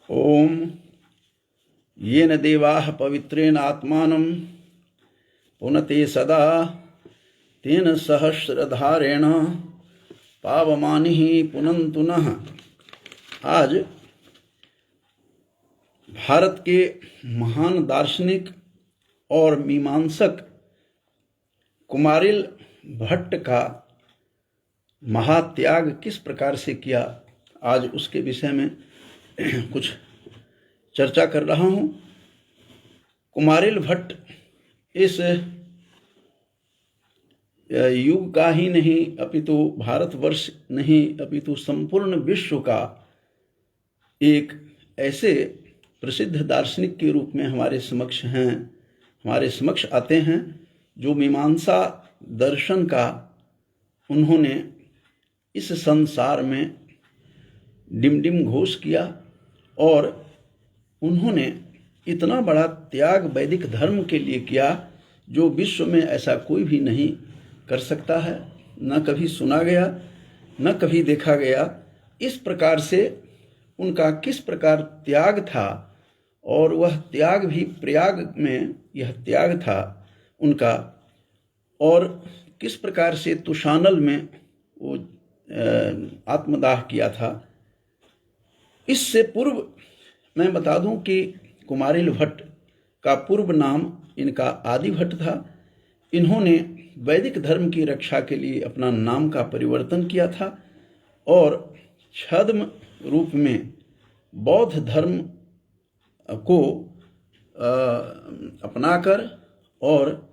ओम येन देवाः पवित्रेण आत्मानं पुनते सदा तेन सहस्रधारेण पावमानिः पुनन्तु नः। आज भारत के महान दार्शनिक और मीमांसक कुमारिल भट्ट का महात्याग किस प्रकार से किया, आज उसके विषय में कुछ चर्चा कर रहा हूँ। कुमारिल भट्ट इस युग का ही नहीं अपितु भारतवर्ष नहीं अपितु संपूर्ण विश्व का एक ऐसे प्रसिद्ध दार्शनिक के रूप में हमारे समक्ष आते हैं, जो मीमांसा दर्शन का उन्होंने इस संसार में डिमडिम घोष किया और उन्होंने इतना बड़ा त्याग वैदिक धर्म के लिए किया जो विश्व में ऐसा कोई भी नहीं कर सकता है, न कभी सुना गया न कभी देखा गया। इस प्रकार से उनका किस प्रकार त्याग था और वह त्याग भी प्रयाग में यह त्याग था उनका, और किस प्रकार से तुशानल में वो आत्मदाह किया था। इससे पूर्व मैं बता दूं कि कुमारिल भट्ट का पूर्व नाम इनका आदि भट्ट था। इन्होंने वैदिक धर्म की रक्षा के लिए अपना नाम का परिवर्तन किया था और छद्म रूप में बौद्ध धर्म को अपनाकर और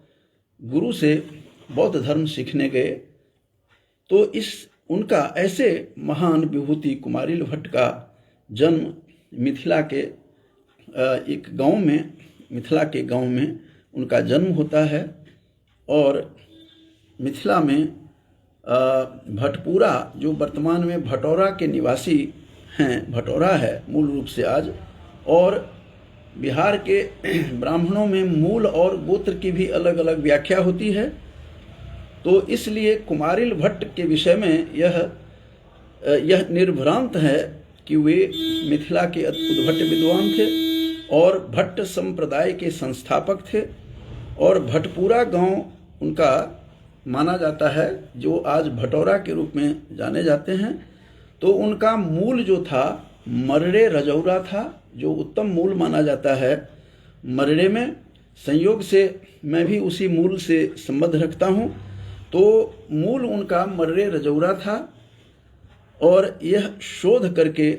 गुरु से बौद्ध धर्म सीखने गए। तो इस उनका ऐसे महान विभूति कुमारिल भट्ट का जन्म मिथिला के एक गांव में, मिथिला के गांव में उनका जन्म होता है और मिथिला में भटपुरा, जो वर्तमान में भटौरा के निवासी हैं, भटौरा है मूल रूप से आज, और बिहार के ब्राह्मणों में मूल और गोत्र की भी अलग अलग व्याख्या होती है। तो इसलिए कुमारिल भट्ट के विषय में यह निर्भ्रांत है कि वे मिथिला के उद्भट विद्वान थे और भट्ट संप्रदाय के संस्थापक थे और भटपुरा गांव उनका माना जाता है, जो आज भटौरा के रूप में जाने जाते हैं। तो उनका मूल जो था मरड़े रजौरा था, जो उत्तम मूल माना जाता है। मरड़े में संयोग से मैं भी उसी मूल से संबंध रखता हूँ, तो मूल उनका मरड़े रजौरा था। और यह शोध करके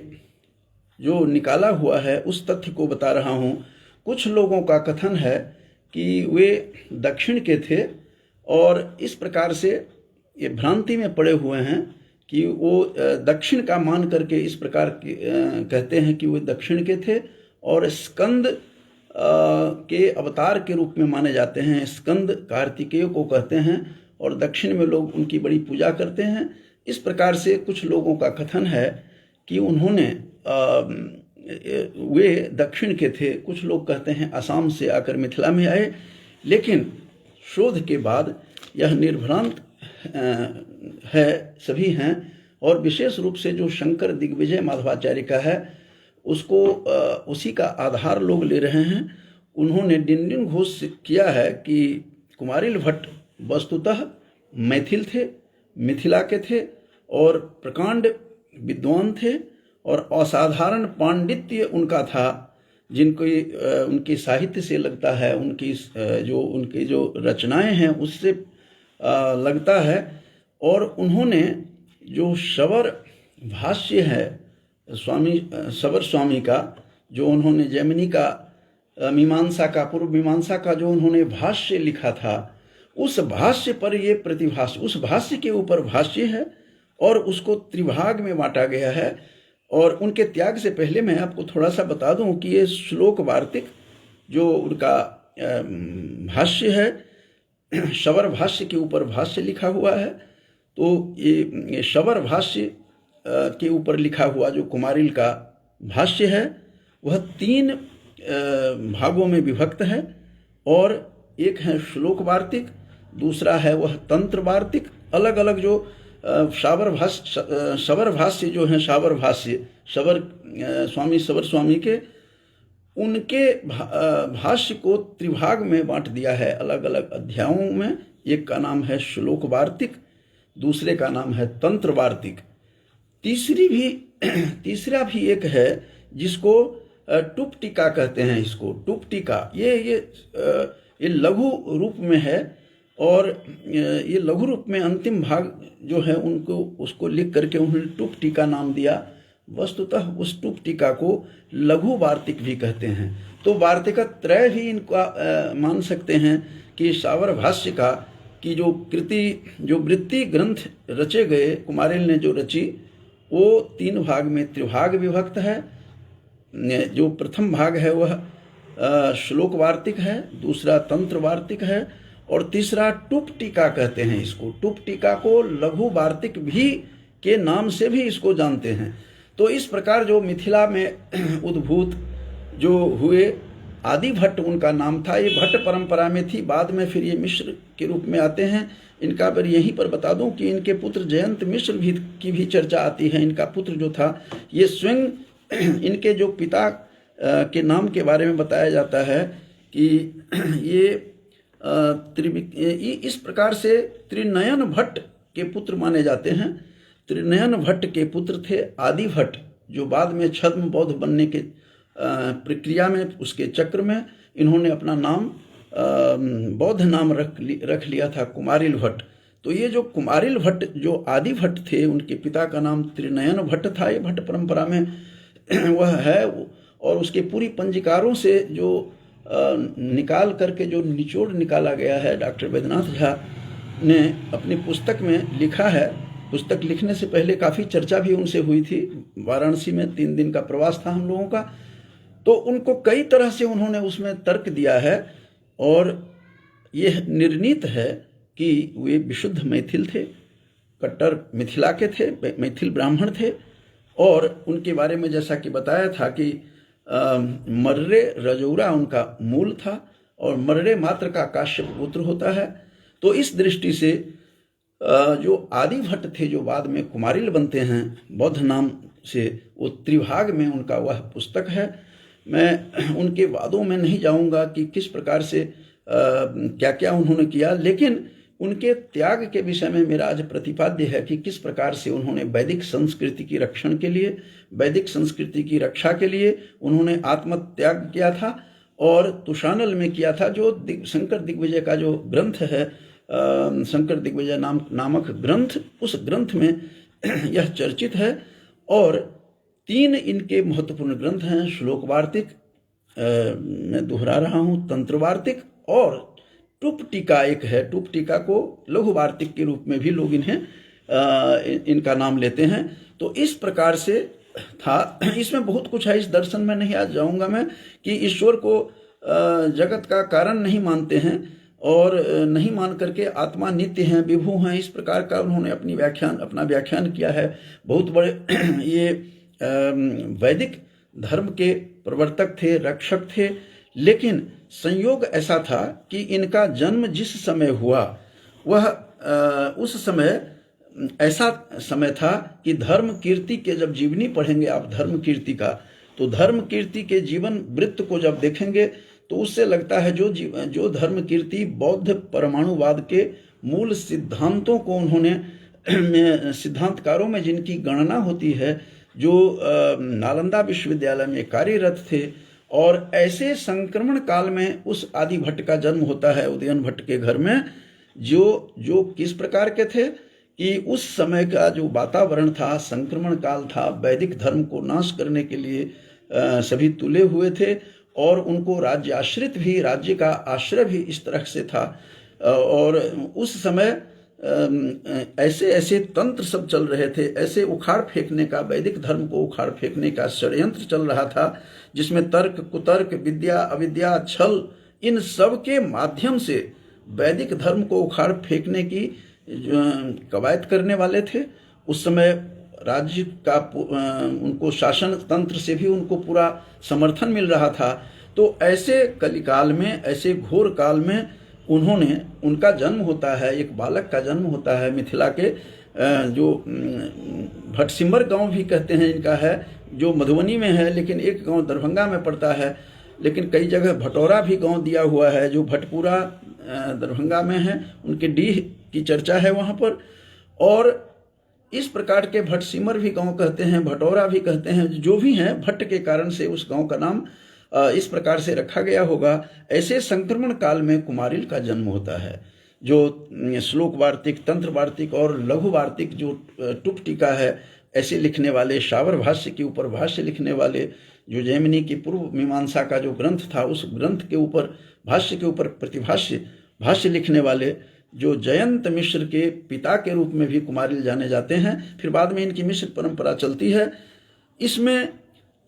जो निकाला हुआ है उस तथ्य को बता रहा हूँ। कुछ लोगों का कथन है कि वे दक्षिण के थे और इस प्रकार से ये भ्रांति में पड़े हुए हैं कि वो दक्षिण का मान करके इस प्रकार कहते हैं कि वे दक्षिण के थे और स्कंद के अवतार के रूप में माने जाते हैं। स्कंद कार्तिकेय को कहते हैं और दक्षिण में लोग उनकी बड़ी पूजा करते हैं। इस प्रकार से कुछ लोगों का कथन है कि उन्होंने वे दक्षिण के थे। कुछ लोग कहते हैं असम से आकर मिथिला में आए, लेकिन शोध के बाद यह निर्भ्रांत है, सभी हैं। और विशेष रूप से जो शंकर दिग्विजय माधवाचार्य का है उसको उसी का आधार लोग ले रहे हैं। उन्होंने डिंडिन घोष किया है कि कुमारिल भट्ट वस्तुतः मैथिल थे, मिथिला के थे और प्रकांड विद्वान थे और असाधारण पांडित्य उनका था, जिनको उनके साहित्य से लगता है, उनकी जो रचनाएं हैं उससे लगता है। और उन्होंने जो शबर भाष्य है शबर स्वामी का, जो उन्होंने जैमिनी का मीमांसा का, पूर्व मीमांसा का जो उन्होंने भाष्य लिखा था, उस भाष्य पर ये प्रतिभाष्य, उस भाष्य के ऊपर भाष्य है और उसको त्रिभाग में बांटा गया है। और उनके त्याग से पहले मैं आपको थोड़ा सा बता दूं कि ये श्लोक वार्तिक जो उनका भाष्य है, शबर भाष्य के ऊपर भाष्य लिखा हुआ है। तो ये शबर भाष्य के ऊपर लिखा हुआ जो कुमारिल का भाष्य है वह 3 भागों में विभक्त है, और एक है श्लोक वार्तिक, दूसरा है वह तंत्र वार्तिक। अलग अलग जो शबर भाष्य जो हैं, शाबर भाष्य स्वामी सबर स्वामी के, उनके भाष्य को त्रिभाग में बांट दिया है, अलग अलग अध्यायों में। एक का नाम है श्लोक वार्तिक, दूसरे का नाम है तंत्र वार्तिक, तीसरा भी एक है जिसको टुप टीका कहते हैं। इसको टुप टीका ये लघु रूप में है, और ये लघु रूप में अंतिम भाग जो है उसको लिख करके उन्होंने टुप टीका नाम दिया। वस्तुतः उस टुप टीका को लघु वार्तिक भी कहते हैं। तो वार्तिक त्रय भी इनका मान सकते हैं कि सावर भाष्य का की जो वृत्ति ग्रंथ रचे गए, कुमारिल ने जो रची, वो 3 भाग में त्रिभाग विभक्त है। जो प्रथम भाग है वह श्लोक वार्तिक है, दूसरा तंत्र वार्तिक है, और तीसरा टुप टीका कहते हैं इसको। टुप टीका को लघु वार्तिक भी के नाम से भी इसको जानते हैं। तो इस प्रकार जो मिथिला में उद्भूत जो हुए, आदि भट्ट उनका नाम था। ये भट्ट परंपरा में थी, बाद में फिर ये मिश्र के रूप में आते हैं। इनका पर यहीं पर बता दूं कि इनके पुत्र जयंत मिश्र की भी चर्चा आती है। इनका पुत्र जो था, ये स्वयं इनके जो पिता के नाम के बारे में बताया जाता है कि ये इस प्रकार से त्रिनयन भट्ट के पुत्र माने जाते हैं। त्रिनयन भट्ट के पुत्र थे आदि भट्ट, जो बाद में छद्म बौद्ध बनने के प्रक्रिया में, उसके चक्र में इन्होंने अपना नाम बौद्ध नाम रख लिया था, कुमारिल भट्ट। तो ये जो कुमारिल भट्ट जो आदि भट्ट थे, उनके पिता का नाम त्रिनयन भट्ट था। ये भट्ट परंपरा में वह है, और उसके पूरी पंजिकारों से जो निकाल करके जो निचोड़ निकाला गया है, डॉक्टर वैद्यनाथ झा ने अपनी पुस्तक में लिखा है। पुस्तक लिखने से पहले काफ़ी चर्चा भी उनसे हुई थी। वाराणसी में 3 दिन का प्रवास था हम लोगों का, तो उनको कई तरह से उन्होंने उसमें तर्क दिया है, और यह निर्णीत है कि वे विशुद्ध मैथिल थे, कट्टर मिथिला के थे, मैथिल ब्राह्मण थे। और उनके बारे में जैसा कि बताया था कि मर्रे रजौरा उनका मूल था, और मर्रे मात्र का काश्यप पुत्र होता है। तो इस दृष्टि से जो आदि भट्ट थे, जो बाद में कुमारिल बनते हैं बौद्ध नाम से, वो त्रिभाग में उनका वह पुस्तक है। मैं उनके वादों में नहीं जाऊंगा कि किस प्रकार से क्या क्या उन्होंने किया, लेकिन उनके त्याग के विषय में मेरा आज प्रतिपाद्य है कि किस प्रकार से उन्होंने वैदिक संस्कृति की रक्षण के लिए, वैदिक संस्कृति की रक्षा के लिए उन्होंने आत्मत्याग किया था, और तुषानल में किया था। जो शंकर दिग्विजय का जो ग्रंथ है, शंकर दिग्विजय नामक ग्रंथ, उस ग्रंथ में यह चर्चित है। और 3 इनके महत्वपूर्ण ग्रंथ हैं, श्लोक वार्तिक, मैं दोहरा रहा हूँ, तंत्र वार्तिक, और टुप टीका एक है। टुप टीका को लघु वार्तिक के रूप में भी लोग इनका नाम लेते हैं। तो इस प्रकार से था। इसमें बहुत कुछ है, इस दर्शन में नहीं आज जाऊंगा मैं, कि ईश्वर को जगत का कारण नहीं मानते हैं, और नहीं मान करके आत्मा नित्य हैं, विभु हैं, इस प्रकार का उन्होंने अपना व्याख्यान किया है। बहुत बड़े ये वैदिक धर्म के प्रवर्तक थे, रक्षक थे। लेकिन संयोग ऐसा था कि इनका जन्म जिस समय हुआ, वह उस समय ऐसा समय था कि धर्म कीर्ति के, जब जीवनी पढ़ेंगे आप धर्म कीर्ति का, तो धर्म कीर्ति के जीवन वृत्त को जब देखेंगे तो उससे लगता है जो धर्म कीर्ति बौद्ध परमाणुवाद के मूल सिद्धांतों को उन्होंने सिद्धांतकारों में जिनकी गणना होती है, जो नालंदा विश्वविद्यालय में कार्यरत थे, और ऐसे संक्रमण काल में उस आदि भट्ट का जन्म होता है उदयन भट्ट के घर में, जो किस प्रकार के थे कि उस समय का जो वातावरण था, संक्रमण काल था, वैदिक धर्म को नाश करने के लिए सभी तुले हुए थे, और उनको राज्य आश्रित भी, राज्य का आश्रय भी इस तरह से था। और उस समय ऐसे ऐसे तंत्र सब चल रहे थे, ऐसे उखाड़ फेंकने का, वैदिक धर्म को उखाड़ फेंकने का षड्यंत्र चल रहा था, जिसमें तर्क, कुतर्क, विद्या, अविद्या, छल, इन सब के माध्यम से वैदिक धर्म को उखाड़ फेंकने की कवायद करने वाले थे। उस समय राज्य का उनको शासन तंत्र से भी उनको पूरा समर्थन मिल रहा था। तो ऐसे कलिकाल में, ऐसे घोर काल में उनका जन्म होता है, एक बालक का जन्म होता है मिथिला के, जो भटसिमर गांव भी कहते हैं इनका है, जो मधुबनी में है, लेकिन एक गांव दरभंगा में पड़ता है। लेकिन कई जगह भटौरा भी गांव दिया हुआ है जो भटपुरा दरभंगा में है, उनके डीह की चर्चा है वहाँ पर। और इस प्रकार के भटसिमर भी गांव कहते हैं, भटौरा भी कहते हैं, जो भी हैं भट्ट के कारण से उस गांव का नाम इस प्रकार से रखा गया होगा। ऐसे संक्रमण काल में कुमारिल का जन्म होता है, जो श्लोक वार्तिक, तंत्र वार्तिक और लघु वार्तिक जो टुक टीका है ऐसे लिखने वाले, शावर भाष्य के ऊपर भाष्य लिखने वाले, जो जैमिनी की पूर्व मीमांसा का जो ग्रंथ था उस ग्रंथ के ऊपर भाष्य के ऊपर प्रतिभाष्य भाष्य लिखने वाले, जो जयंत मिश्र के पिता के रूप में भी कुमारिल जाने जाते हैं। फिर बाद में इनकी मिश्र परंपरा चलती है। इसमें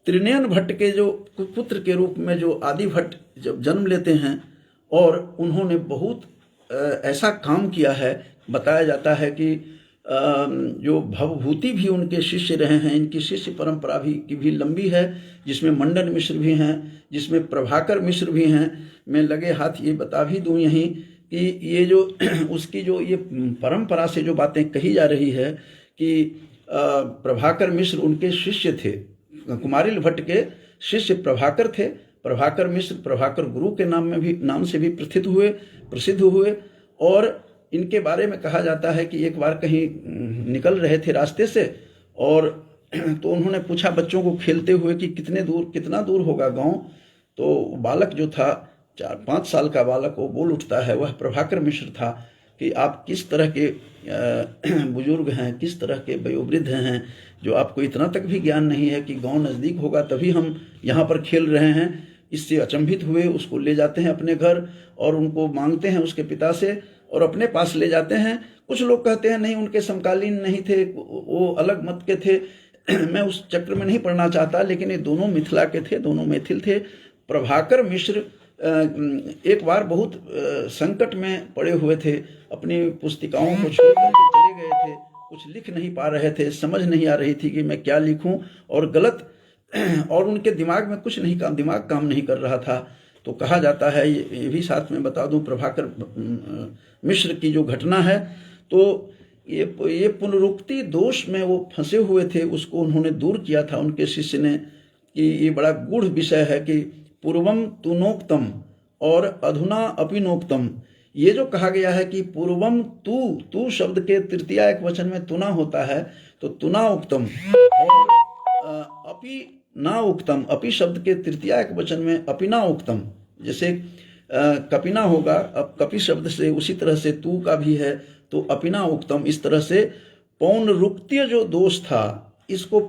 त्रिनयन भट्ट के जो पुत्र के रूप में जो आदि भट्ट जब जन्म लेते हैं और उन्होंने बहुत ऐसा काम किया है, बताया जाता है कि जो भवभूति भी उनके शिष्य रहे हैं। इनकी शिष्य परंपरा भी लंबी है, जिसमें मंडन मिश्र भी हैं, जिसमें प्रभाकर मिश्र भी हैं। मैं लगे हाथ ये बता भी दूं यहीं कि ये जो उसकी जो ये परंपरा से जो बातें कही जा रही है कि प्रभाकर मिश्र उनके शिष्य थे, कुमारिल भट्ट के शिष्य प्रभाकर थे। प्रभाकर मिश्र प्रभाकर गुरु के नाम से भी प्रसिद्ध हुए। और इनके बारे में कहा जाता है कि एक बार कहीं निकल रहे थे रास्ते से और तो उन्होंने पूछा बच्चों को खेलते हुए कि कितना दूर होगा गांव। तो बालक जो था 4-5 साल का बालक, वो बोल उठता है, वह प्रभाकर मिश्र था, कि आप किस तरह के बुजुर्ग हैं, किस तरह के वयोवृद्ध हैं, जो आपको इतना तक भी ज्ञान नहीं है कि गांव नज़दीक होगा तभी हम यहाँ पर खेल रहे हैं। इससे अचंभित हुए उसको ले जाते हैं अपने घर और उनको मांगते हैं उसके पिता से और अपने पास ले जाते हैं। कुछ लोग कहते हैं नहीं, उनके समकालीन नहीं थे, वो अलग मत के थे। मैं उस चक्र में नहीं पढ़ना चाहता, लेकिन ये दोनों मिथिला के थे, दोनों मैथिल थे। प्रभाकर मिश्र एक बार बहुत संकट में पड़े हुए थे, अपनी पुस्तिकाओं को छोड़ करके चले गए थे, कुछ लिख नहीं पा रहे थे, समझ नहीं आ रही थी कि मैं क्या लिखूं और गलत, और उनके दिमाग में कुछ नहीं दिमाग काम नहीं कर रहा था। तो कहा जाता है, ये भी साथ में बता दूं, प्रभाकर मिश्र की जो घटना है, तो ये पुनरुक्ति दोष में वो फंसे हुए थे, उसको उन्होंने दूर किया था उनके शिष्य ने, कि ये बड़ा गूढ़ विषय है कि पूर्वम तुनोक्तम और अधुना अपि नोक्तम। ये जो कहा गया है कि पूर्वम तू शब्द के तृतीय एक वचन में तुना होता है, तो तुना उक्तम, और अपि ना उक्तम, अपि शब्द के तृतीय एक वचन में अपिना उक्तम। जैसे कपिना होगा, अब कपि शब्द से उसी तरह से तू का भी है, तो अपिना उक्तम। इस तरह से पौनरुक्तीय जो दोष था, इसको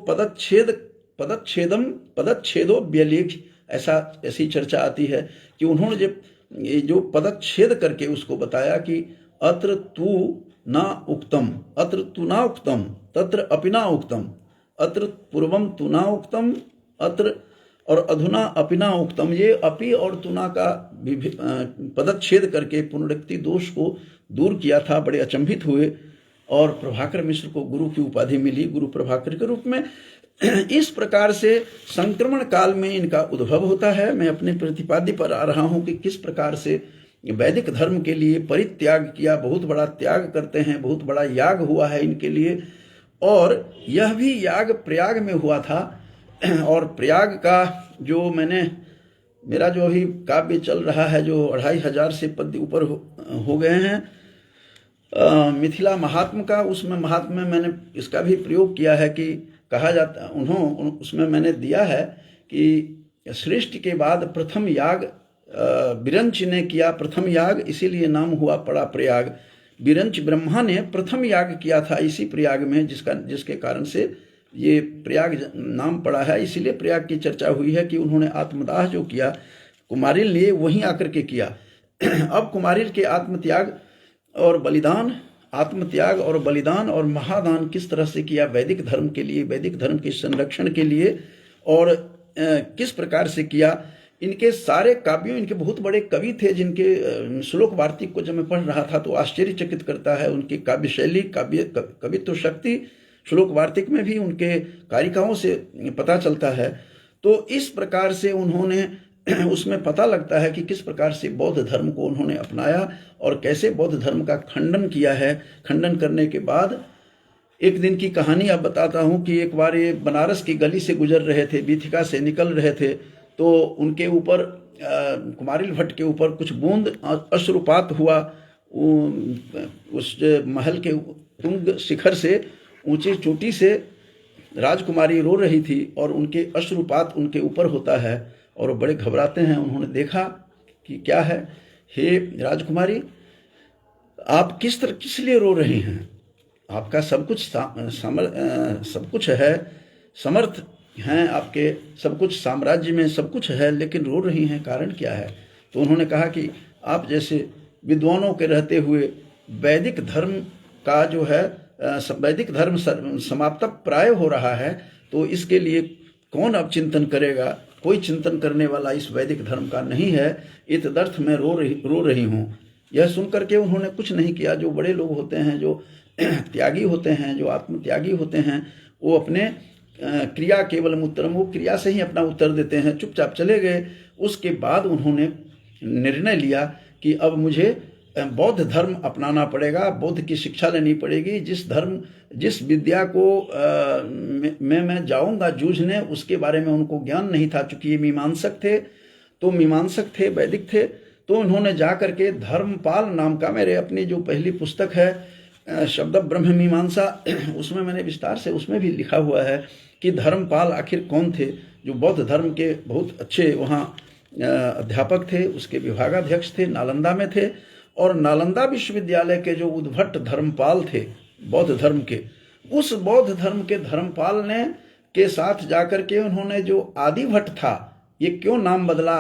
पदच्छेदो व्यलेख, ऐसी चर्चा आती है कि उन्होंने जो पदच्छेद करके उसको बताया कि अत्र तू ना उक्तम, अत्र तू ना उक्तम, तत्र अपिना उक्तम, अत्र पूर्वम तू ना उक्तम, अत्र और अधुना अपिना उक्तम। ये अपि और तुना का पदच्छेद करके पुनरुक्ति दोष को दूर किया था। बड़े अचंभित हुए और प्रभाकर मिश्र को गुरु की उपाधि मिली, गुरु प्रभाकर के रूप में। इस प्रकार से संक्रमण काल में इनका उद्भव होता है। मैं अपने प्रतिपाद्य पर आ रहा हूं कि किस प्रकार से वैदिक धर्म के लिए परित्याग किया, बहुत बड़ा त्याग करते हैं, बहुत बड़ा याग हुआ है इनके लिए। और यह भी याग प्रयाग में हुआ था। और प्रयाग का जो मेरा जो अभी काव्य चल रहा है, जो 2500 से पद्य ऊपर हो गए हैं मिथिला महात्म का, उसमें महात्म में मैंने इसका भी प्रयोग किया है कि कहा जाता, उसमें मैंने दिया है कि सृष्टि के बाद प्रथम याग विरंच ने किया, प्रथम याग, इसीलिए नाम हुआ पड़ा प्रयाग। विरंच ब्रह्मा ने प्रथम याग किया था इसी प्रयाग में, जिसके कारण से ये प्रयाग नाम पड़ा है। इसीलिए प्रयाग की चर्चा हुई है कि उन्होंने आत्मदाह जो किया कुमारिल ने, वहीं आकर के किया। अब कुमारिल के आत्मत्याग और बलिदान, आत्मत्याग और बलिदान और महादान किस तरह से किया वैदिक धर्म के लिए, वैदिक धर्म के संरक्षण के लिए, और किस प्रकार से किया। इनके सारे काव्यों, इनके बहुत बड़े कवि थे, जिनके श्लोक वार्तिक को जब मैं पढ़ रहा था तो आश्चर्यचकित करता है उनकी काव्य शैली, कवित्व शक्ति। श्लोक वार्तिक में भी उनके कारिकाओं से पता चलता है। तो इस प्रकार से उन्होंने उसमें पता लगता है कि किस प्रकार से बौद्ध धर्म को उन्होंने अपनाया और कैसे बौद्ध धर्म का खंडन किया है। खंडन करने के बाद एक दिन की कहानी अब बताता हूँ कि एक बार ये बनारस की गली से गुजर रहे थे, बीथिका से निकल रहे थे, तो उनके ऊपर कुमारिल भट्ट के ऊपर कुछ बूंद अश्रुपात हुआ। उस महल के तुंग शिखर से, ऊंची चोटी से राजकुमारी रो रही थी और उनके अश्रुपात उनके ऊपर होता है और वो बड़े घबराते हैं। उन्होंने देखा कि क्या है, हे राजकुमारी, आप किस लिए रो रही हैं? आपका सब कुछ है, समर्थ हैं आपके, सब कुछ साम्राज्य में सब कुछ है, लेकिन रो रही हैं, कारण क्या है? तो उन्होंने कहा कि आप जैसे विद्वानों के रहते हुए वैदिक धर्म का जो है वैदिक धर्म समाप्त प्राय हो रहा है, तो इसके लिए कौन अब चिंतन करेगा? कोई चिंतन करने वाला इस वैदिक धर्म का नहीं है, इतदर्थ मैं रो रही हूँ। यह सुनकर के उन्होंने कुछ नहीं किया। जो बड़े लोग होते हैं, जो त्यागी होते हैं, जो आत्मत्यागी होते हैं, वो अपने क्रिया केवल उत्तरम, वो क्रिया से ही अपना उत्तर देते हैं, चुपचाप चले गए। उसके बाद उन्होंने निर्णय लिया कि अब मुझे बौद्ध धर्म अपनाना पड़ेगा, बौद्ध की शिक्षा लेनी पड़ेगी। जिस विद्या को मैं जाऊंगा जूझने, उसके बारे में उनको ज्ञान नहीं था, चूंकि ये मीमांसक थे, वैदिक थे। तो उन्होंने जा करके धर्मपाल नाम का, मेरे अपनी जो पहली पुस्तक है शब्द ब्रह्म मीमांसा, उसमें मैंने विस्तार से उसमें भी लिखा हुआ है कि धर्मपाल आखिर कौन थे, जो बौद्ध धर्म के बहुत अच्छे वहाँ अध्यापक थे, उसके विभागाध्यक्ष थे, नालंदा में थे। और नालंदा विश्वविद्यालय के जो उद्भट धर्मपाल थे बौद्ध धर्म के, उस बौद्ध धर्म के धर्मपाल ने के साथ जाकर के उन्होंने जो आदिभट्ट था, ये क्यों नाम बदला,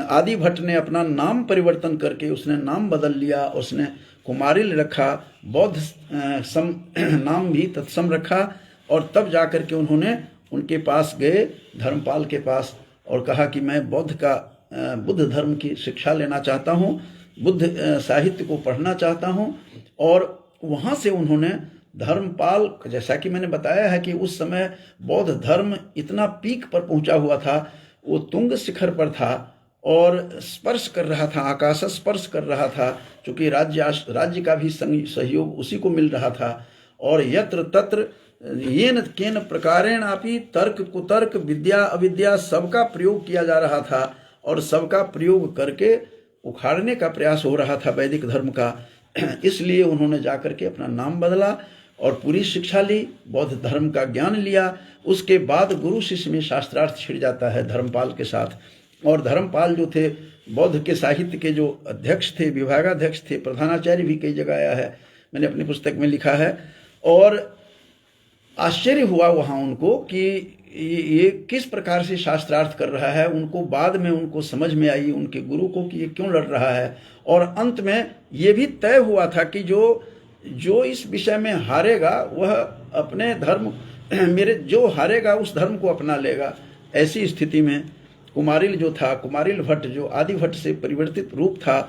आदिभट्ट ने अपना नाम परिवर्तन करके उसने नाम बदल लिया, उसने कुमारिल रखा, बौद्ध नाम भी तत्सम रखा। और तब जाकर के उन्होंने उनके पास गए, धर्मपाल के पास, और कहा कि मैं बुद्ध धर्म की शिक्षा लेना चाहता हूँ, बुद्ध साहित्य को पढ़ना चाहता हूँ। और वहाँ से उन्होंने धर्मपाल, जैसा कि मैंने बताया है कि उस समय बौद्ध धर्म इतना पीक पर पहुंचा हुआ था, वो तुंग शिखर पर था और स्पर्श कर रहा था, आकाश स्पर्श कर रहा था, क्योंकि राज्य का भी सहयोग उसी को मिल रहा था। और यत्र तत्र येन केन प्रकारेण आपी तर्क कुतर्क विद्या अविद्या सबका प्रयोग किया जा रहा था और सबका प्रयोग करके उखाड़ने का प्रयास हो रहा था वैदिक धर्म का। इसलिए उन्होंने जाकर के अपना नाम बदला और पूरी शिक्षा ली, बौद्ध धर्म का ज्ञान लिया। उसके बाद गुरु शिष्य में शास्त्रार्थ छिड़ जाता है धर्मपाल के साथ। और धर्मपाल जो थे, बौद्ध के साहित्य के जो अध्यक्ष थे, विभागाध्यक्ष थे, प्रधानाचार्य भी कई जगह आया है, मैंने अपनी पुस्तक में लिखा है। और आश्चर्य हुआ वहाँ उनको कि ये किस प्रकार से शास्त्रार्थ कर रहा है। उनको बाद में उनको समझ में आई, उनके गुरु को, कि ये क्यों लड़ रहा है। और अंत में ये भी तय हुआ था कि जो इस विषय में हारेगा वह अपने धर्म, जो हारेगा उस धर्म को अपना लेगा। ऐसी स्थिति में कुमारिल जो था, कुमारिल भट्ट जो आदि भट्ट से परिवर्तित रूप था,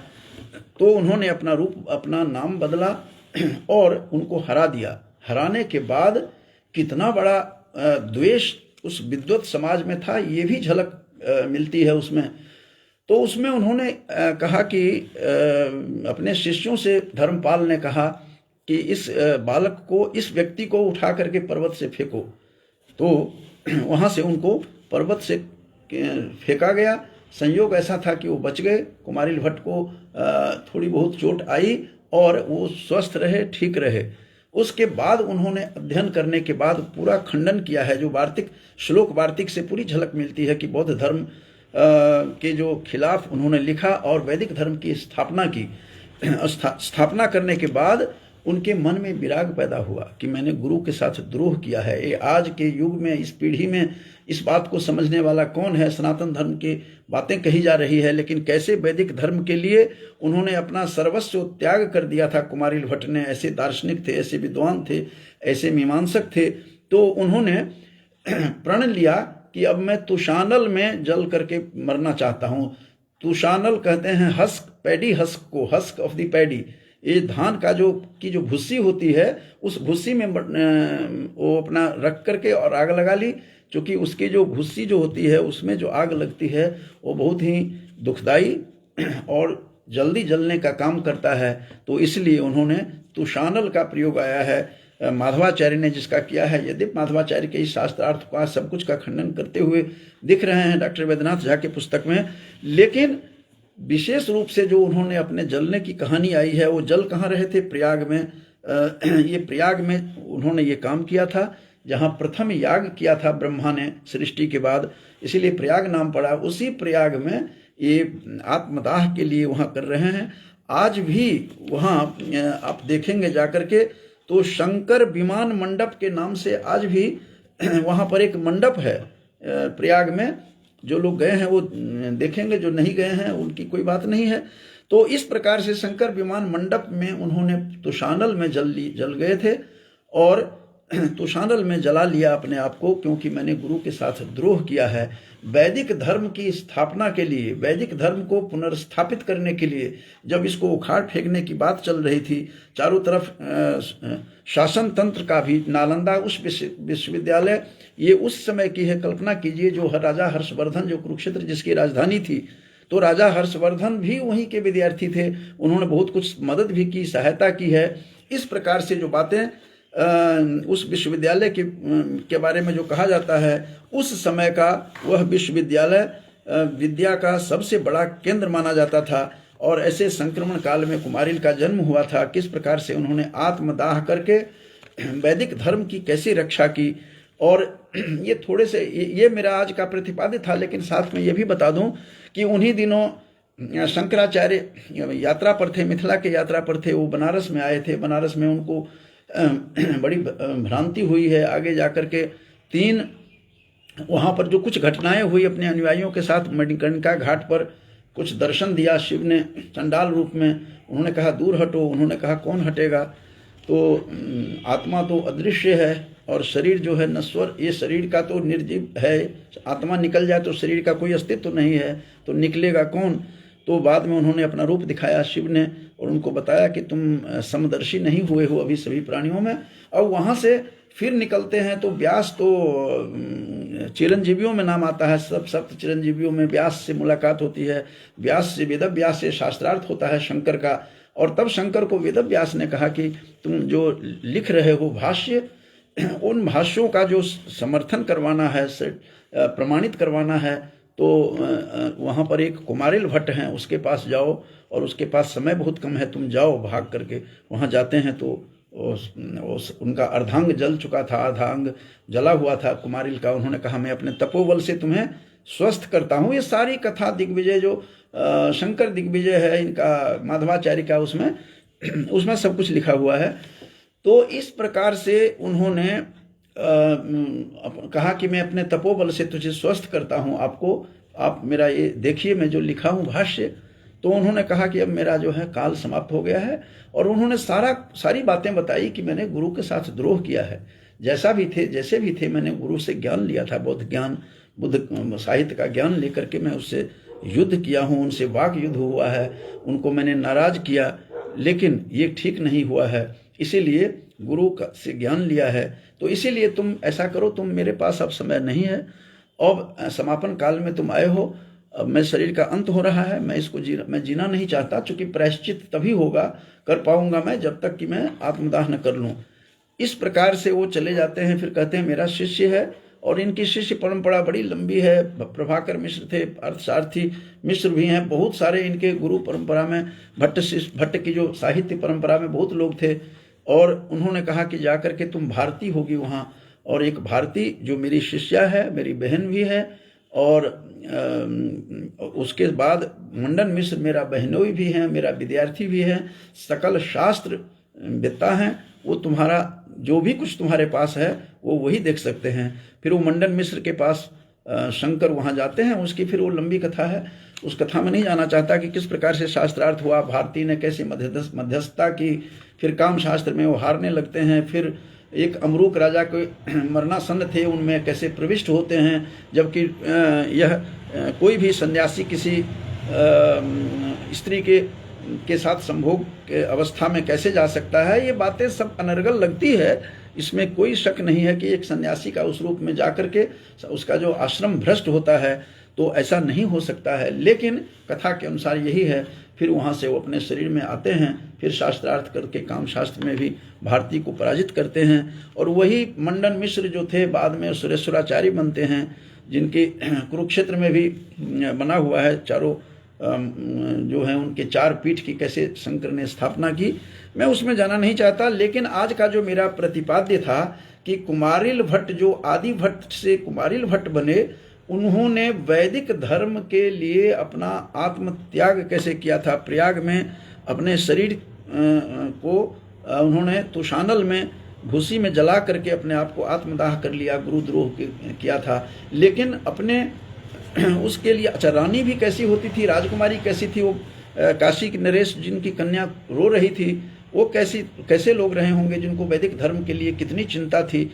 तो उन्होंने अपना नाम बदला और उनको हरा दिया। हराने के बाद कितना बड़ा द्वेष उस विद्वत समाज में था, ये भी झलक मिलती है उसमें। तो उसमें उन्होंने कहा कि अपने शिष्यों से धर्मपाल ने कहा कि इस बालक को, इस व्यक्ति को उठा करके पर्वत से फेंको। तो वहाँ से उनको पर्वत से फेंका गया। संयोग ऐसा था कि वो बच गए। कुमारिल भट्ट को थोड़ी बहुत चोट आई और वो स्वस्थ रहे, ठीक रहे। उसके बाद उन्होंने अध्ययन करने के बाद पूरा खंडन किया है, जो वार्तिक, श्लोक वार्तिक से पूरी झलक मिलती है कि बौद्ध धर्म के जो खिलाफ उन्होंने लिखा और वैदिक धर्म की स्थापना की। स्थापना करने के बाद उनके मन में विराग पैदा हुआ कि मैंने गुरु के साथ द्रोह किया है। ये आज के युग में, इस पीढ़ी में इस बात को समझने वाला कौन है? सनातन धर्म की बातें कही जा रही है, लेकिन कैसे वैदिक धर्म के लिए उन्होंने अपना सर्वस्व त्याग कर दिया था कुमारिल भट्ट ने। ऐसे दार्शनिक थे, ऐसे विद्वान थे, ऐसे मीमांसक थे। तो उन्होंने प्रण लिया कि अब मैं तुशानल में जल करके मरना चाहता हूँ। तुशानल कहते हैं हस्क, पैडी हस्क को, हस्क ऑफ द पैडी। ये धान का जो भुस्सी होती है, उस भुस्सी में वो अपना रख करके और आग लगा ली। क्योंकि उसकी जो भुस्सी जो होती है, उसमें जो आग लगती है वो बहुत ही दुखदाई और जल्दी जलने का काम करता है। तो इसलिए उन्होंने तुषानल का प्रयोग आया है माधवाचार्य ने जिसका किया है। यदि माधवाचार्य के इस शास्त्रार्थ का सब कुछ का खंडन करते हुए दिख रहे हैं डॉक्टर वैद्यनाथ झा के पुस्तक में, लेकिन विशेष रूप से जो उन्होंने अपने जलने की कहानी आई है, वो जल कहाँ रहे थे? प्रयाग में। ये प्रयाग में उन्होंने ये काम किया था, जहाँ प्रथम याग किया था ब्रह्मा ने सृष्टि के बाद, इसीलिए प्रयाग नाम पड़ा। उसी प्रयाग में ये आत्मदाह के लिए वहाँ कर रहे हैं। आज भी वहाँ आप देखेंगे जाकर के तो शंकर विमान मंडप के नाम से आज भी वहाँ पर एक मंडप है प्रयाग में। जो लोग गए हैं वो देखेंगे, जो नहीं गए हैं उनकी कोई बात नहीं है। तो इस प्रकार से शंकर विमान मंडप में उन्होंने तुषानल में जल गए थे और तुषानल में जला लिया अपने आप को, क्योंकि मैंने गुरु के साथ द्रोह किया है। वैदिक धर्म की स्थापना के लिए, वैदिक धर्म को पुनर्स्थापित करने के लिए जब इसको उखाड़ फेंकने की बात चल रही थी, चारों तरफ शासन तंत्र का भी, नालंदा उस विश्वविद्यालय ये उस समय की है। कल्पना कीजिए, जो राजा हर्षवर्धन, जो कुरुक्षेत्र जिसकी राजधानी थी, तो राजा हर्षवर्धन भी वहीं के विद्यार्थी थे। उन्होंने बहुत कुछ मदद भी की, सहायता की है। इस प्रकार से जो बातें उस विश्वविद्यालय के बारे में जो कहा जाता है, उस समय का वह विश्वविद्यालय विद्या का सबसे बड़ा केंद्र माना जाता था। और ऐसे संक्रमण काल में कुमारिल का जन्म हुआ था। किस प्रकार से उन्होंने आत्मदाह करके वैदिक धर्म की कैसी रक्षा की। और ये थोड़े से ये मेरा आज का प्रतिपादित था, लेकिन साथ में ये भी बता दूं कि उन्हीं दिनों शंकराचार्य यात्रा पर थे, मिथिला के यात्रा पर थे। वो बनारस में आए थे। बनारस में उनको बड़ी भ्रांति हुई है। आगे जाकर के 3 वहाँ पर जो कुछ घटनाएं हुई अपने अनुयायियों के साथ, मणिकर्णिका घाट पर कुछ दर्शन दिया शिव ने चंडाल रूप में। उन्होंने कहा दूर हटो। उन्होंने कहा कौन हटेगा? तो आत्मा तो अदृश्य है और शरीर जो है नश्वर, ये शरीर का तो निर्जीव है। आत्मा निकल जाए तो शरीर का कोई अस्तित्व तो नहीं है, तो निकलेगा कौन? तो बाद में उन्होंने अपना रूप दिखाया शिव ने और उनको बताया कि तुम समदर्शी नहीं हुए हो अभी सभी प्राणियों में। और वहाँ से फिर निकलते हैं तो व्यास, तो चिरंजीवियों में नाम आता है। सब सप्त चिरंजीवियों में व्यास से मुलाकात होती है। व्यास से, वेद व्यास से शास्त्रार्थ होता है शंकर का। और तब शंकर को वेद व्यास ने कहा कि तुम जो लिख रहे हो भाष्य, उन भाष्यों का जो समर्थन करवाना है, प्रमाणित करवाना है, तो वहाँ पर एक कुमारिल भट्ट हैं, उसके पास जाओ। और उसके पास समय बहुत कम है, तुम जाओ भाग करके। वहाँ जाते हैं तो उनका अर्धांग जल चुका था, आधा अंग जला हुआ था कुमारिल का। उन्होंने कहा मैं अपने तपोबल से तुम्हें स्वस्थ करता हूँ। ये सारी कथा दिग्विजय जो शंकर दिग्विजय है इनका, माधवाचार्य का, उसमें सब कुछ लिखा हुआ है। तो इस प्रकार से उन्होंने कहा कि मैं अपने तपोबल से तुझे स्वस्थ करता हूँ, आप मेरा ये देखिए मैं जो लिखा हूँ भाष्य। तो उन्होंने कहा कि अब मेरा जो है काल समाप्त हो गया है। और उन्होंने सारी बातें बताई कि मैंने गुरु के साथ द्रोह किया है। जैसे भी थे मैंने गुरु से ज्ञान लिया था, बौद्ध ज्ञान, बुद्ध साहित्य का ज्ञान लेकर के मैं उससे युद्ध किया हूँ, उनसे वाक युद्ध हुआ है, उनको मैंने नाराज किया, लेकिन ये ठीक नहीं हुआ है। इसीलिए गुरु से ज्ञान लिया है। तो इसीलिए तुम ऐसा करो, तुम मेरे पास अब समय नहीं है, अब समापन काल में तुम आए हो, अब मैं शरीर का अंत हो रहा है, मैं जीना नहीं चाहता, चूंकि प्रायश्चित तभी होगा, कर पाऊंगा मैं जब तक कि मैं आत्मदाह न कर लूं। इस प्रकार से वो चले जाते हैं। फिर कहते हैं मेरा शिष्य है, और इनकी शिष्य परंपरा बड़ी लंबी है। प्रभाकर मिश्र थे, अर्थसारथी मिश्र भी हैं, बहुत सारे इनके गुरु परंपरा में, भट्ट की जो साहित्य परंपरा में बहुत लोग थे। और उन्होंने कहा कि जाकर के तुम भारती होगी वहाँ, और एक भारती जो मेरी शिष्या है, मेरी बहन भी है, और उसके बाद मंडन मिश्र मेरा बहनोई भी है, मेरा विद्यार्थी भी है, सकल शास्त्र वेत्ता हैं, वो तुम्हारा जो भी कुछ तुम्हारे पास है वो वही देख सकते हैं। फिर वो मंडन मिश्र के पास शंकर वहाँ जाते हैं, उसकी फिर वो लंबी कथा है, उस कथा में नहीं जाना चाहता कि किस प्रकार से शास्त्रार्थ हुआ, भारती ने कैसे मध्यस्थता की, फिर काम शास्त्र में वो हारने लगते हैं, फिर एक अमरूक राजा के मरणासन्न थे, उनमें कैसे प्रविष्ट होते हैं, जबकि यह कोई भी सन्यासी किसी स्त्री के साथ संभोग के अवस्था में कैसे जा सकता है। ये बातें सब अनर्गल लगती है, इसमें कोई शक नहीं है कि एक सन्यासी का उस रूप में जाकर के उसका जो आश्रम भ्रष्ट होता है, तो ऐसा नहीं हो सकता है। लेकिन कथा के अनुसार यही है। फिर वहाँ से वो अपने शरीर में आते हैं, फिर शास्त्रार्थ करके काम शास्त्र में भी भारती को पराजित करते हैं। और वही मंडन मिश्र जो थे बाद में सुरेश्वराचार्य बनते हैं, जिनके कुरुक्षेत्र में भी बना हुआ है चारों जो है उनके 4 पीठ की कैसे शंकर ने स्थापना की। मैं उसमें जाना नहीं चाहता। लेकिन आज का जो मेरा प्रतिपाद्य था कि कुमारिल भट्ट जो आदि भट्ट से कुमारिल भट्ट बने, उन्होंने वैदिक धर्म के लिए अपना आत्म त्याग कैसे किया था। प्रयाग में अपने शरीर को उन्होंने तुषानल में भूसी में जला करके अपने आप को आत्मदाह कर लिया, गुरुद्रोह किया था। लेकिन अपने उसके लिए अच्छा रानी भी कैसी होती थी, राजकुमारी कैसी थी, वो काशी की नरेश जिनकी कन्या रो रही थी, वो कैसे लोग रहे होंगे जिनको वैदिक धर्म के लिए कितनी चिंता थी।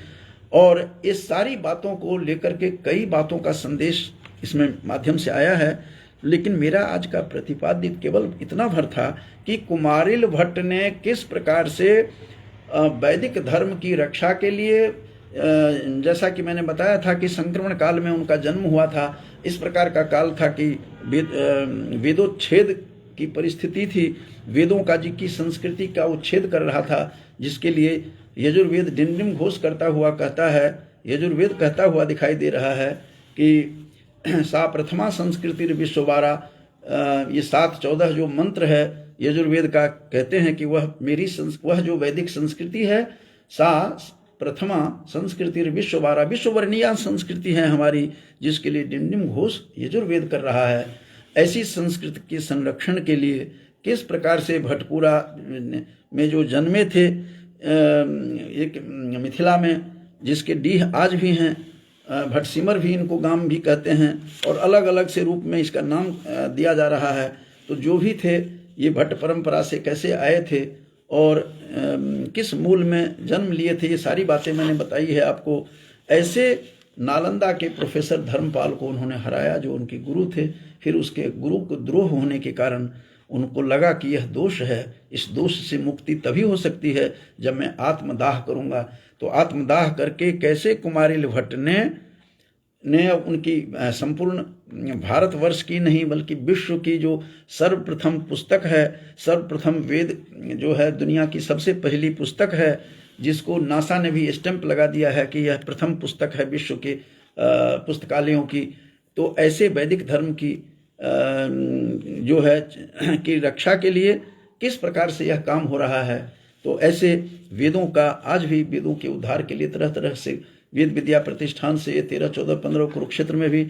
और इस सारी बातों को लेकर के कई बातों का संदेश इसमें माध्यम से आया है। लेकिन मेरा आज का प्रतिपाद्य केवल इतना भर था कि कुमारिल भट्ट ने किस प्रकार से वैदिक धर्म की रक्षा के लिए, जैसा कि मैंने बताया था कि संक्रमण काल में उनका जन्म हुआ था, इस प्रकार का काल था कि वेदोच्छेद की परिस्थिति थी, वेदों का जी की संस्कृति का उच्छेद कर रहा था, जिसके लिए यजुर्वेद डिंडिम घोष करता हुआ कहता है, यजुर्वेद कहता हुआ दिखाई दे रहा है कि सा प्रथमा संस्कृति विश्ववारा, ये 7-14 जो मंत्र है यजुर्वेद का, कहते हैं कि वह जो वैदिक संस्कृति है, सा प्रथमा संस्कृति विश्ववारा, विश्ववर्णीय संस्कृति है हमारी, जिसके लिए डिंडिम घोष यजुर्वेद कर रहा है। ऐसी संस्कृति के संरक्षण के लिए किस प्रकार से भटपुरा में जो जन्मे थे, एक मिथिला में जिसके डीह आज भी हैं, भटसिमर भी इनको गांव भी कहते हैं, और अलग अलग से रूप में इसका नाम दिया जा रहा है। तो जो भी थे ये भट्ट परंपरा से कैसे आए थे और किस मूल में जन्म लिए थे, ये सारी बातें मैंने बताई है आपको। ऐसे नालंदा के प्रोफेसर धर्मपाल को उन्होंने हराया जो उनके गुरु थे। फिर उसके गुरु को द्रोह होने के कारण उनको लगा कि यह दोष है, इस दोष से मुक्ति तभी हो सकती है जब मैं आत्मदाह करूंगा। तो आत्मदाह करके कैसे कुमारिल भट्ट ने उनकी संपूर्ण भारतवर्ष की नहीं बल्कि विश्व की जो सर्वप्रथम पुस्तक है, सर्वप्रथम वेद जो है दुनिया की सबसे पहली पुस्तक है, जिसको नासा ने भी स्टैंप लगा दिया है कि यह प्रथम पुस्तक है विश्व के पुस्तकालयों की। तो ऐसे वैदिक धर्म की जो है की रक्षा के लिए किस प्रकार से यह काम हो रहा है। तो ऐसे वेदों का आज भी वेदों के उद्धार के लिए तरह तरह से वेद विद्या प्रतिष्ठान से 13, 14, 15 कुरुक्षेत्र में भी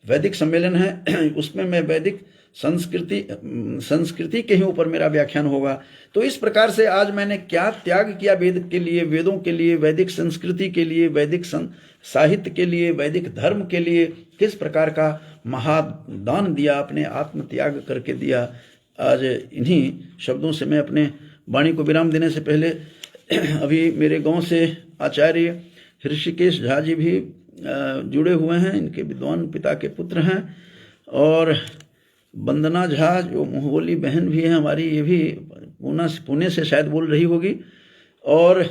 वैदिक सम्मेलन है, उसमें मैं वैदिक संस्कृति के ही ऊपर मेरा व्याख्यान होगा। तो इस प्रकार से आज मैंने क्या त्याग किया वेद के लिए, वेदों के लिए, वैदिक संस्कृति के लिए, वैदिक साहित्य के लिए, वैदिक धर्म के लिए किस प्रकार का महादान दिया, अपने आत्म त्याग करके दिया। आज इन्हीं शब्दों से मैं अपने वाणी को विराम देने से पहले अभी मेरे गांव से आचार्य ऋषिकेश झा जी भी जुड़े हुए हैं, इनके विद्वान पिता के पुत्र हैं, और वंदना झा जो मुँहबोली बहन भी है हमारी, ये भी पुणे से शायद बोल रही होगी, और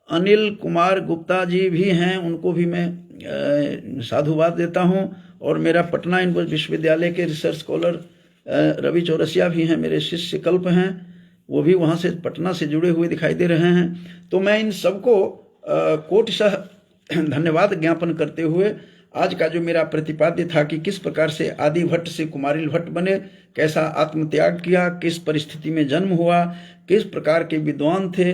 अनिल कुमार गुप्ता जी भी हैं, उनको भी मैं साधुवाद देता हूं। और मेरा पटना विश्वविद्यालय के रिसर्च स्कॉलर रवि चौरसिया भी हैं, मेरे शिष्य कल्प हैं, वो भी वहाँ से पटना से जुड़े हुए दिखाई दे रहे हैं। तो मैं इन सबको कोटिशः धन्यवाद ज्ञापन करते हुए आज का जो मेरा प्रतिपाद्य था कि किस प्रकार से आदि भट्ट से कुमारिल भट्ट बने, कैसा आत्मत्याग किया, किस परिस्थिति में जन्म हुआ, किस प्रकार के विद्वान थे,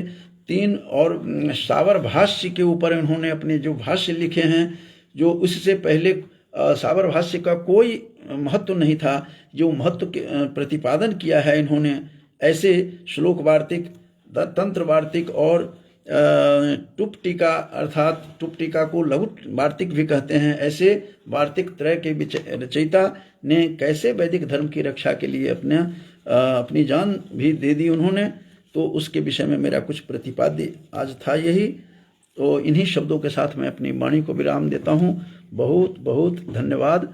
3 और सावर भाष्य के ऊपर इन्होंने अपने जो भाष्य लिखे हैं, जो उससे पहले सावर भाष्य का कोई महत्व नहीं था, जो महत्व के प्रतिपादन किया है इन्होंने। ऐसे श्लोक वार्तिक, तंत्र वार्तिक और टुप टीका, अर्थात टुप टीका को लघु वार्तिक भी कहते हैं, ऐसे वार्तिक त्रय के रचयिता ने कैसे वैदिक धर्म की रक्षा के लिए अपनी जान भी दे दी उन्होंने। तो उसके विषय में मेरा कुछ प्रतिपाद्य आज था यही। तो इन्हीं शब्दों के साथ मैं अपनी वाणी को विराम देता हूँ। बहुत बहुत धन्यवाद।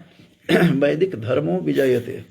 वैदिक धर्मो विजयते।